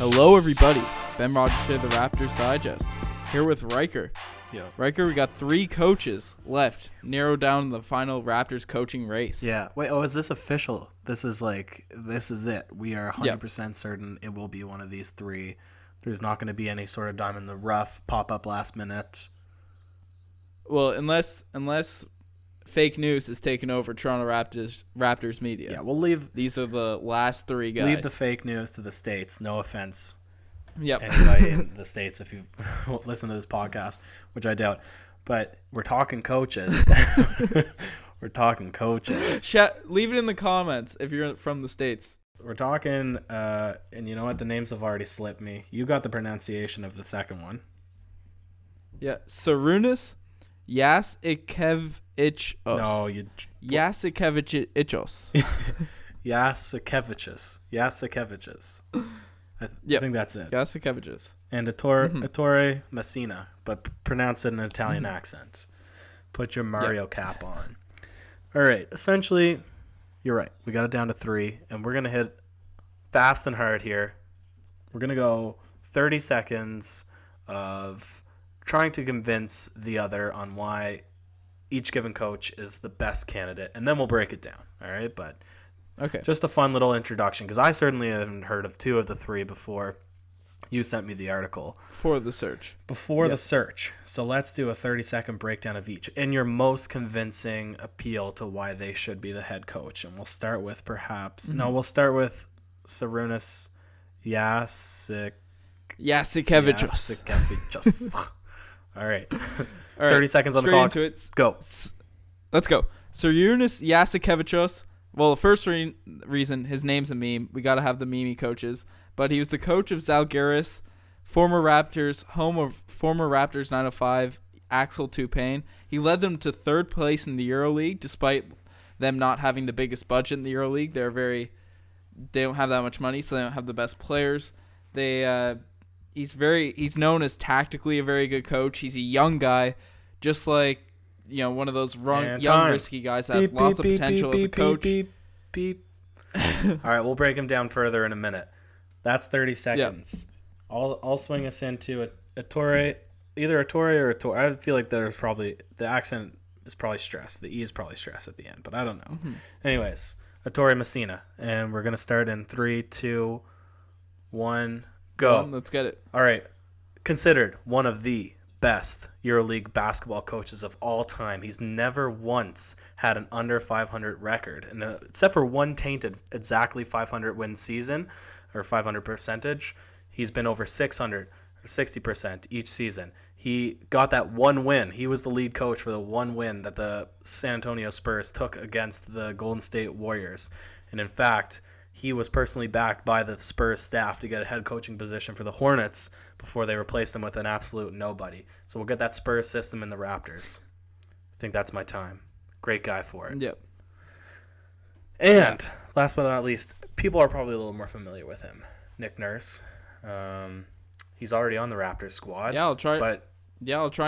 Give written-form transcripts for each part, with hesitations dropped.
Hello, everybody. Ben Rogers here, the Raptors Digest. Here with Ryker. Yeah. Ryker, we got 3 coaches left. Narrow down the final Raptors coaching race. Yeah. Wait, is this official? This is it. We are 100% certain it will be one of these 3. There's not going to be any sort of diamond in the rough, pop up last minute. Well, unless fake news is taking over Toronto Raptors media. Yeah, we'll leave. These are the last 3 guys. Leave the fake news to the States. No offense. Yep. Anybody in the States, if you listen to this podcast, which I doubt. But we're talking coaches. We're talking coaches. Leave it in the comments if you're from the States. We're talking, and you know what? The names have already slipped me. You got the pronunciation of the second one. Yeah, Sarunas Jasikevičius. No, you. Jasikevičius. Jasikevičius. I think that's it. Jasikevičius. And Ettore Messina, but pronounce it in an Italian accent. Put your Mario cap on. All right. Essentially, you're right. We got it down to 3, and we're going to hit fast and hard here. We're going to go 30 seconds of trying to convince the other on why each given coach is the best candidate, and then we'll break it down. All right? But okay, just a fun little introduction, because I certainly haven't heard of 2 of the 3 before you sent me the article. For the search. The search. So let's do a 30-second breakdown of each and your most convincing appeal to why they should be the head coach. And we'll start with we'll start with Sarunas Jasikevičius. All right. 30 seconds on the clock. Into it. Go. Let's go. Sarunas Jasikevičius. Well, the first reason, his name's a meme. We got to have the meme coaches. But he was the coach of Zalgiris, former Raptors, home of former Raptors 905, Axel Toupane. He led them to 3rd place in the EuroLeague, despite them not having the biggest budget in the EuroLeague. They don't have that much money, so they don't have the best players. He's known as tactically a very good coach. He's a young guy, just like one of those young risky guys that has lots of potential as a coach. Beep. All right, we'll break him down further in a minute. That's 30 seconds. Yep. I'll swing us into Ettore, either Ettore or Ettore. I feel like there's probably the accent is probably stressed. The E is probably stressed at the end, but I don't know. Mm-hmm. Anyways, Ettore Messina, and we're gonna start in 3, 2, 1, go. Let's get it. All right, considered one of the best EuroLeague basketball coaches of all time. He's never once had an under 500 record, and except for one tainted exactly 500 win season or 500 percentage, he's been over 600 or 60% each season. He got that one win. He was the lead coach for the one win that the San Antonio Spurs took against the Golden State Warriors. And in fact, he was personally backed by the Spurs staff to get a head coaching position for the Hornets before they replaced him with an absolute nobody. So we'll get that Spurs system in the Raptors. I think that's my time. Great guy for it. Yep. And last but not least, people are probably a little more familiar with him. Nick Nurse. He's already on the Raptors squad. Yeah, I'll try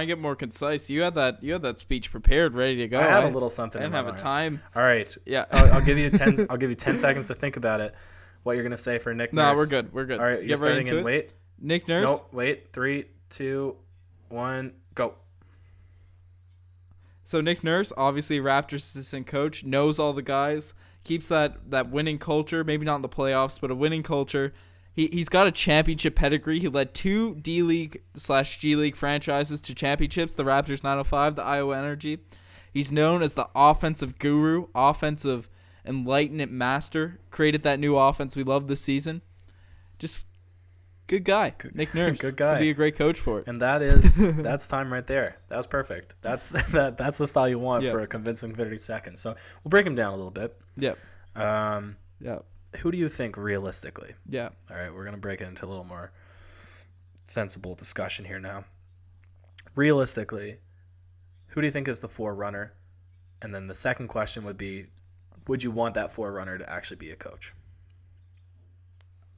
and get more concise. You had that speech prepared, ready to go. I had a little something. I didn't have a time. All right. Yeah. I'll give you 10. I'll give you 10 seconds to think about it. What you're gonna say for Nick Nurse? No, we're good. All right, you're starting in. Wait. Nick Nurse. No, wait. 3, 2, 1, go. So Nick Nurse, obviously Raptors assistant coach, knows all the guys, keeps that winning culture. Maybe not in the playoffs, but a winning culture. He's got a championship pedigree. He led 2 D-League/G League franchises to championships, the Raptors 905, the Iowa Energy. He's known as the offensive guru, offensive enlightenment master. Created that new offense we love this season. Just good guy. Nick Nurse. Good guy. Could be a great coach for it. And that's time right there. That was perfect. That's the style you want for a convincing 30 seconds. So we'll break him down a little bit. Yep. Who do you think realistically? Yeah. All right, we're going to break it into a little more sensible discussion here now. Realistically, who do you think is the forerunner? And then the second question would be, would you want that forerunner to actually be a coach?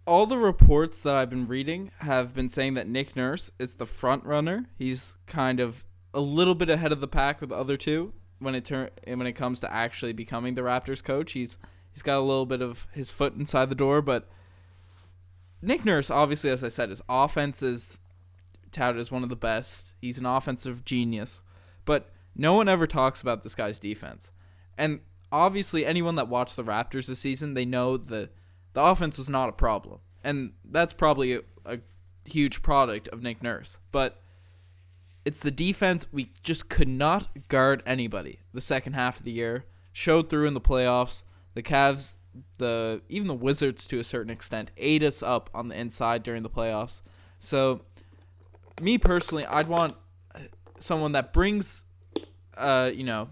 All the reports that I've been reading have been saying that Nick Nurse is the front runner. He's kind of a little bit ahead of the pack with the other 2 when it comes to actually becoming the Raptors coach. He's got a little bit of his foot inside the door, but Nick Nurse, obviously, as I said, his offense is touted as one of the best. He's an offensive genius. But no one ever talks about this guy's defense. And obviously, anyone that watched the Raptors this season, they know the offense was not a problem. And that's probably a huge product of Nick Nurse. But it's the defense. We just could not guard anybody the second half of the year. Showed through in the playoffs. The Cavs, even the Wizards to a certain extent, ate us up on the inside during the playoffs. So, me personally, I'd want someone that brings, a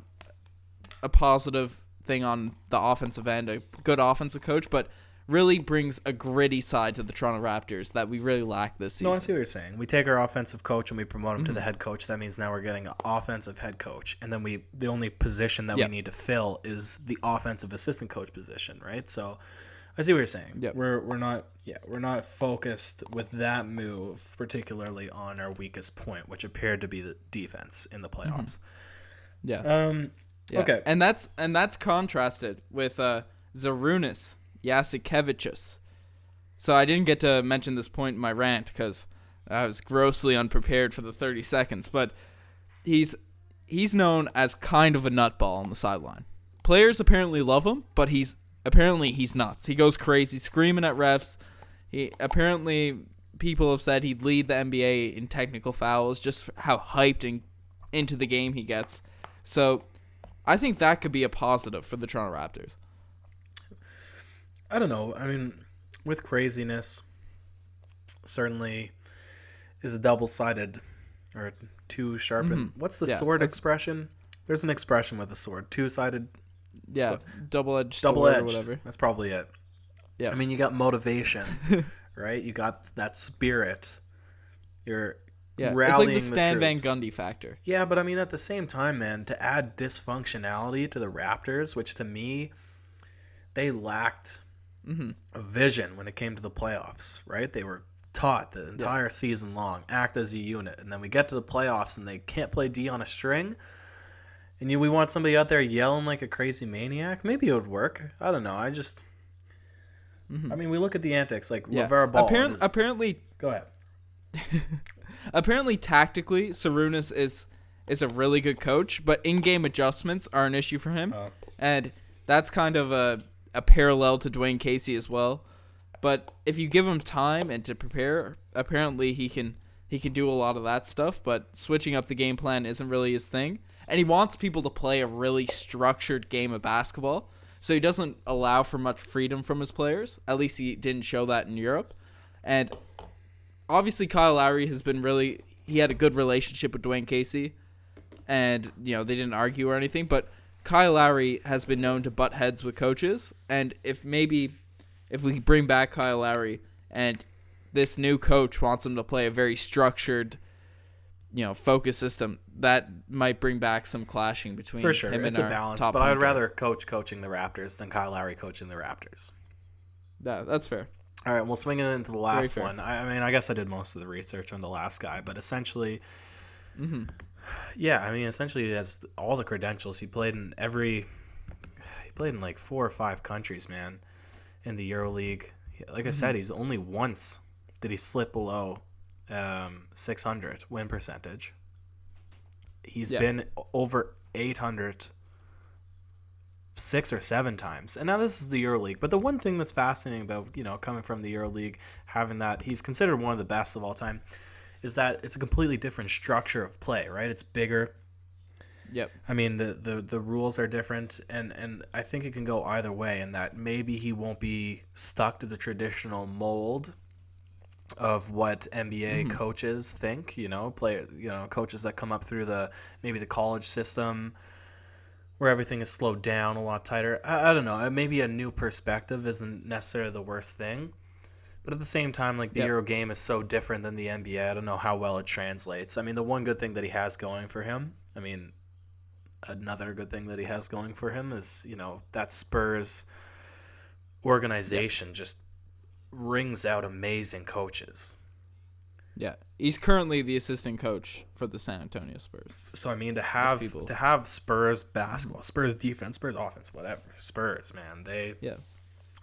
positive thing on the offensive end, a good offensive coach, but really brings a gritty side to the Toronto Raptors that we really lack this season. No, I see what you're saying. We take our offensive coach and we promote him to the head coach. That means now we're getting an offensive head coach. And then the only position that we need to fill is the offensive assistant coach position, right? So I see what you're saying. Yep. We're not focused with that move particularly on our weakest point, which appeared to be the defense in the playoffs. Yeah. Okay. And that's contrasted with Zydrunas Jasikevičius. So I didn't get to mention this point in my rant because I was grossly unprepared for the 30 seconds. But he's known as kind of a nutball on the sideline. Players apparently love him, but he's nuts. He goes crazy, screaming at refs. Apparently people have said he'd lead the NBA in technical fouls, just how hyped and into the game he gets. So I think that could be a positive for the Toronto Raptors. I don't know. I mean, with craziness, certainly is a double-sided or two-sharpened. What's the sword expression? There's an expression with a sword. Two-sided. Yeah, double-edged. Double-edged. Or whatever. That's probably it. Yeah. I mean, you got motivation, right? You got that spirit. You're rallying it's like the Stan Van troops. Gundy factor. Yeah, but I mean, at the same time, man, to add dysfunctionality to the Raptors, which to me, they lacked a vision when it came to the playoffs, right? They were taught the entire season long, act as a unit, and then we get to the playoffs and they can't play D on a string, and we want somebody out there yelling like a crazy maniac. Maybe it would work. I don't know. I mean, we look at the antics, like LeVar Ball. Apparently, go ahead. Apparently, tactically, Zydrunas is a really good coach, but in-game adjustments are an issue for him, and that's kind of a parallel to Dwayne Casey as well. But if you give him time and to prepare, apparently he can do a lot of that stuff, but switching up the game plan isn't really his thing. And he wants people to play a really structured game of basketball, so he doesn't allow for much freedom from his players. At least he didn't show that in Europe. And obviously Kyle Lowry has been he had a good relationship with Dwayne Casey, and they didn't argue or anything, but Kyle Lowry has been known to butt heads with coaches, and if we bring back Kyle Lowry and this new coach wants him to play a very structured, focus system, that might bring back some clashing between for sure. him It's and a our balance, top but I'd point guard. rather coaching the Raptors than Kyle Lowry coaching the Raptors. That's fair. All right, we'll swing it into the last Very fair. one. I mean, I guess I did most of the research on the last guy, but essentially, essentially he has all the credentials. He played in like 4 or 5 countries, man, in the EuroLeague. Like I said, he's only once did he slip below 600 win percentage. He's been over 800 6 or 7 times. And now this is the EuroLeague. But the one thing that's fascinating about, coming from the EuroLeague, having that, he's considered one of the best of all time, is that it's a completely different structure of play, right? It's bigger. Yep. I mean, the rules are different, and I think it can go either way in that maybe he won't be stuck to the traditional mold of what NBA coaches think, coaches that come up through maybe the college system where everything is slowed down a lot tighter. I don't know. Maybe a new perspective isn't necessarily the worst thing. But at the same time, like the Euro game is so different than the NBA. I don't know how well it translates. I mean, the one good thing that he has going for him, another good thing that he has going for him is, that Spurs organization just rings out amazing coaches. Yeah, he's currently the assistant coach for the San Antonio Spurs. So to have Spurs basketball, Spurs defense, Spurs offense, whatever, Spurs, man, they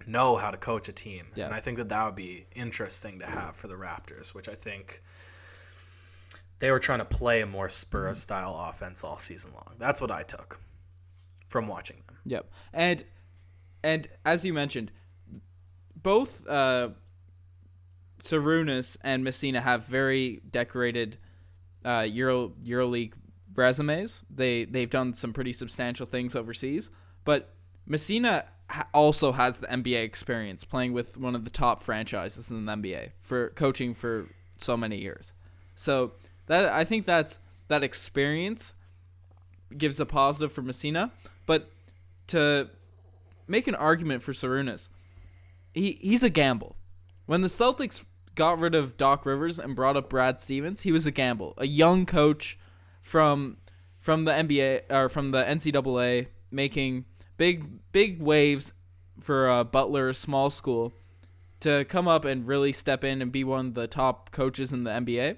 know how to coach a team. Yeah. And I think that would be interesting to have for the Raptors, which I think they were trying to play a more Spurs-style offense all season long. That's what I took from watching them. Yep. And as you mentioned, both Sarunas and Messina have very decorated EuroLeague resumes. They've done some pretty substantial things overseas, but Messina also has the NBA experience, playing with one of the top franchises in the NBA for coaching for so many years. So I think that experience gives a positive for Messina, but to make an argument for Sarunas, he's a gamble. When the Celtics got rid of Doc Rivers and brought up Brad Stevens, he was a gamble. A young coach from the NBA or from the NCAA making big waves for Butler small school to come up and really step in and be one of the top coaches in the NBA.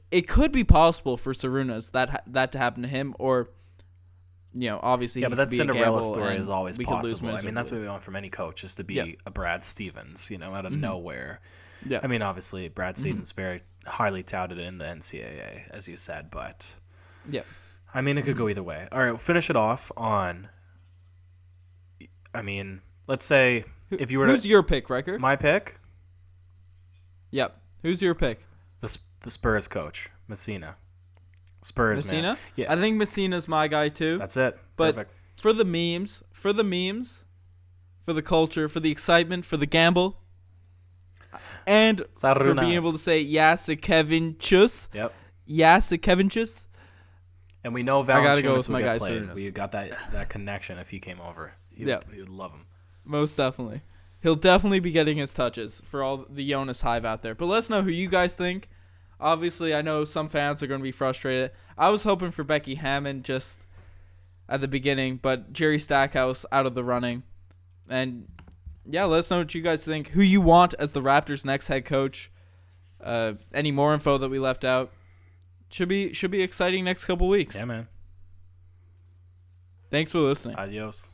It could be possible for Sarunas that to happen to him, or obviously. Yeah, but that Cinderella story is always possible. I mean, that's what we want from any coach, is to be a Brad Stevens, out of nowhere. Yeah. I mean, obviously, Brad Stevens very highly touted in the NCAA, as you said, but yeah, I mean, it could go either way. All right, we'll finish it off on. I mean, let's say if you were who's your pick, Riker? My pick? Yep. Who's your pick? The Spurs coach, Messina. Spurs, Messina? man. Yeah. I think Messina's my guy too. That's it. But Perfect. for the memes, for the culture, for the excitement, for the gamble, and Sarunas. for being able to say Jasikevičius. Yep. Jasikevičius. And we know I gotta go Valanciunas with my would guy get played. Sarunas. We got that connection if he came over. He would love him. Most definitely. He'll definitely be getting his touches for all the Jonas Hive out there. But let us know who you guys think. Obviously, I know some fans are going to be frustrated. I was hoping for Becky Hammond just at the beginning, but Jerry Stackhouse out of the running. And yeah, let us know what you guys think. Who you want as the Raptors' next head coach. Any more info that we left out. Should be exciting next couple weeks. Yeah, man. Thanks for listening. Adios.